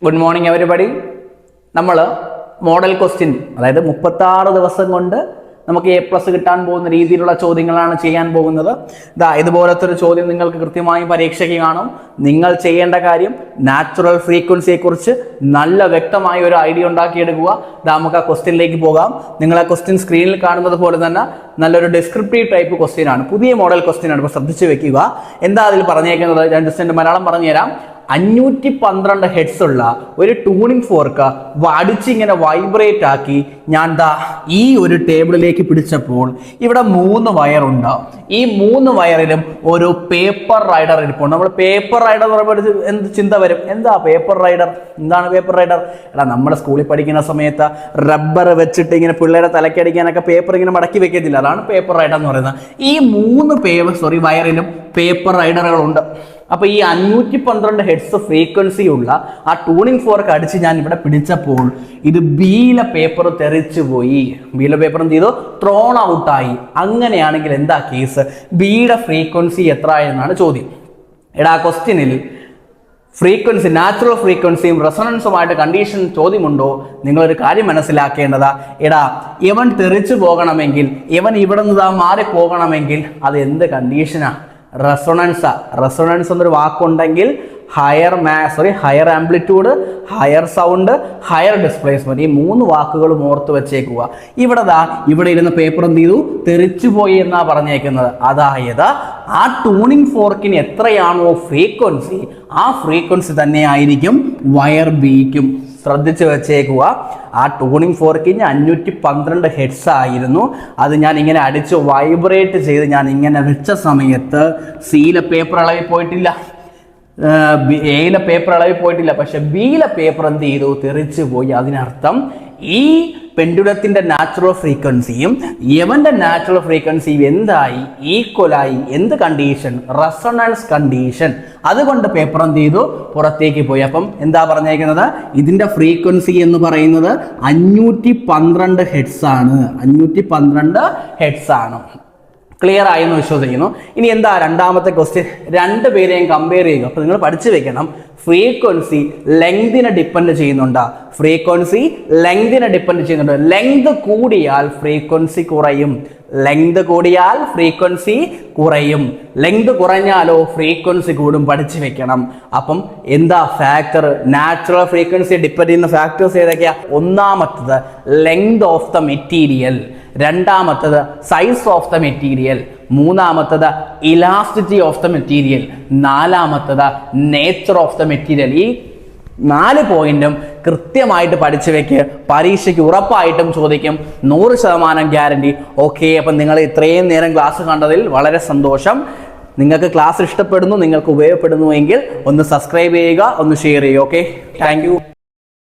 Good morning everybody. നമ്മൾ model question, അതായത് 36 ദിവസം കൊണ്ട് നമുക്ക് A+ കിട്ടാൻ പോകുന്ന രീതിയിലുള്ള ചോദ്യങ്ങളാണ് ചെയ്യാൻ പോകുന്നത്. ഇതുപോലത്തെ ഒരു ചോദ്യം നിങ്ങൾക്ക് കൃത്യമായി പരീക്ഷയ്ക്ക് കാണും. നിങ്ങൾ ചെയ്യേണ്ട കാര്യം നാച്ചുറൽ ഫ്രീക്വൻസിയെ കുറിച്ച് നല്ല വ്യക്തമായ ഒരു ഐഡിയ ഉണ്ടാക്കിയെടുക്കുക. നമുക്ക് ആ ക്വസ്റ്റ്യനിലേക്ക് പോകാം. നിങ്ങൾ ആ ക്വസ്റ്റ്യൻ സ്ക്രീനിൽ കാണുന്നത് പോലെ തന്നെ നല്ലൊരു ഡിസ്ക്രിപ്റ്റീവ് ടൈപ്പ് ക്വസ്റ്റ്യൻ ആണ്, പുതിയ മോഡൽ ക്വസ്റ്റ്യൻ ആണ്. ഇപ്പോൾ ശ്രദ്ധിച്ച് വെക്കുക. എന്താ അതിൽ പറഞ്ഞേക്കുന്നത്? ഞാൻ ജസ്റ്റ് എൻ്റെ മലയാളം പറഞ്ഞുതരാം. 512 ഹെഡ്സ് ഉള്ള ഒരു ട്യൂണിംഗ് ഫോർക്ക് അടിച്ചിങ്ങനെ വൈബ്രേറ്റ് ആക്കി ഞാൻ ഈ ഒരു ടേബിളിലേക്ക് പിടിച്ചപ്പോൾ ഇവിടെ 3 വയറുണ്ട്. ഈ 3 വയറിലും ഒരു പേപ്പർ റൈഡർ ഇരിപ്പുണ്ട്. നമ്മൾ പേപ്പർ റൈഡർ എന്ന് പറയുമ്പോൾ എന്ത് ചിന്ത വരും? എന്താ പേപ്പർ റൈഡർ? എന്താണ് പേപ്പർ റൈഡർ? നമ്മുടെ സ്കൂളിൽ പഠിക്കുന്ന സമയത്ത് റബ്ബർ വെച്ചിട്ട് ഇങ്ങനെ പിള്ളേരെ തലക്കടിക്കാനൊക്കെ പേപ്പർ ഇങ്ങനെ മടക്കി വെക്കത്തില്ല, അതാണ് പേപ്പർ റൈഡർ എന്ന് പറയുന്നത്. ഈ 3 വയറിലും പേപ്പർ റൈഡറുകളുണ്ട്. അപ്പൊ ഈ 512 ഹെഡ്സ് ഫ്രീക്വൻസി ഉള്ള ആ ട്യൂണിംഗ് ഫോർക്ക് അടിച്ച് ഞാൻ ഇവിടെ പിടിച്ചപ്പോൾ ഇത് ബിയിലെ പേപ്പർ തെറിച്ചു പോയി. ബിയിലെ പേപ്പർ എന്ത് ചെയ്തു? ത്രോൺ ഔട്ടായി. അങ്ങനെയാണെങ്കിൽ എന്താ കേസ്? ബിയുടെ ഫ്രീക്വൻസി എത്ര എന്നാണ് ചോദ്യം. ക്വസ്റ്റ്യനിൽ ഫ്രീക്വൻസി, നാച്ചുറൽ ഫ്രീക്വൻസിയും റെസൊണൻസുമായിട്ട് കണ്ടീഷൻ ചോദ്യമുണ്ടോ? നിങ്ങളൊരു കാര്യം മനസ്സിലാക്കേണ്ടതാ. ഇവൻ തെറിച്ചു പോകണമെങ്കിൽ, ഇവൻ ഇവിടെ നിന്ന് മാറിപ്പോകണമെങ്കിൽ അത് എന്ത് കണ്ടീഷനാ? റെസൊണൻസാ. റെസൊണൻസ് എന്നൊരു വാക്കുണ്ടെങ്കിൽ higher amplitude, higher sound, higher displacement, ഈ 3 വാക്കുകളും ഓർത്ത് വെച്ചേക്കുക. ഇവിടെ ഇരുന്ന പേപ്പർ എന്ത് ചെയ്തു? തെറിച്ചു പോയി എന്നാ പറഞ്ഞേക്കുന്നത്. അതായത് ആ ട്യൂണിംഗ് ഫോർക്കിന് എത്രയാണോ ഫ്രീക്വൻസി, ആ ഫ്രീക്വൻസി തന്നെ ആയിരിക്കും വയർ ബിക്കും. ശ്രദ്ധിച്ച് വെച്ചേക്കുക. ആ ട്യൂണിംഗ് ഫോർക്കിന് 512 ഹെഡ്സ് ആയിരുന്നു. അത് ഞാൻ ഇങ്ങനെ അടിച്ച് വൈബ്രേറ്റ് ചെയ്ത് ഞാൻ ഇങ്ങനെ വെച്ച സമയത്ത് സിയിലെ പേപ്പർ അളവിൽ പോയിട്ടില്ല, എയിലെ പേപ്പർ അളവിൽ പോയിട്ടില്ല. പക്ഷെ ബിയിലെ പേപ്പർ എന്ത് ചെയ്തു? തെറിച്ചു പോയി. അതിനർത്ഥം ഈ പെൻഡുലത്തിന്റെ നാച്ചുറൽ ഫ്രീക്വൻസിയും യവന്റെ നാച്ചുറൽ ഫ്രീക്വൻസിയും എന്തായി? ഈക്വലായി. എന്ത് കണ്ടീഷൻ? Resonance condition. അതുകൊണ്ട് പേപ്പർ എന്ത് ചെയ്തു? പുറത്തേക്ക് പോയി. അപ്പം എന്താ പറഞ്ഞേക്കുന്നത്? ഇതിന്റെ ഫ്രീക്വൻസി എന്ന് പറയുന്നത് 512 ഹെഡ്സ് ആണ്. 512 ഹെഡ്സ് ആണ്. ക്ലിയർ ആയെന്ന് വിശ്വസിക്കുന്നു. ഇനി എന്താ രണ്ടാമത്തെ ക്വസ്റ്റ്യൻ? രണ്ടുപേരെയും കമ്പയർ ചെയ്യുക. അപ്പൊ നിങ്ങൾ പഠിച്ചു വെക്കണം, ഫ്രീക്വൻസി ലെങ്തിനെ ഡിപ്പെൻഡ് ചെയ്യുന്നുണ്ട്. ഫ്രീക്വൻസി ലെങ്തിനെ ഡിപ്പെൻഡ് ചെയ്യുന്നുണ്ട്. ലെങ്ത് കൂടിയാൽ ഫ്രീക്വൻസി കുറയും. ലെങ്ത് കൂടിയാൽ ഫ്രീക്വൻസി കുറയും. ലെങ്ത് കുറഞ്ഞാലോ ഫ്രീക്വൻസി കൂടും. പഠിച്ചു വെക്കണം. അപ്പം എന്താ ഫാക്ടർ? നാച്ചുറൽ ഫ്രീക്വൻസി ഡിപ്പെൻഡ് ചെയ്യുന്ന ഫാക്ടേഴ്സ് ഏതൊക്കെയാ? ഒന്നാമത്തത് ലെങ്ത് ഓഫ് ദ മെറ്റീരിയൽ, രണ്ടാമത്തത് സൈസ് ഓഫ് ദ മെറ്റീരിയൽ, മൂന്നാമത്തത് ഇലാസ്റ്റിറ്റി ഓഫ് ദ മെറ്റീരിയൽ, നാലാമത്തത് നേച്ചർ ഓഫ് ദ മെറ്റീരിയൽ. ഈ 4 പോയിന്റും കൃത്യമായിട്ട് പഠിച്ചു വെക്ക്. പരീക്ഷയ്ക്ക് ഉറപ്പായിട്ടും ചോദിക്കും. 100% ഗ്യാരണ്ടി. ഓക്കെ, അപ്പം നിങ്ങൾ ഇത്രയും നേരം ക്ലാസ് കണ്ടതിൽ വളരെ സന്തോഷം. നിങ്ങൾക്ക് ക്ലാസ് ഇഷ്ടപ്പെടുന്നു, നിങ്ങൾക്ക് ഉപയോഗപ്പെടുന്നു എങ്കിൽ ഒന്ന് സബ്സ്ക്രൈബ് ചെയ്യുക, ഒന്ന് ഷെയർ ചെയ്യുക. Okay, thank you.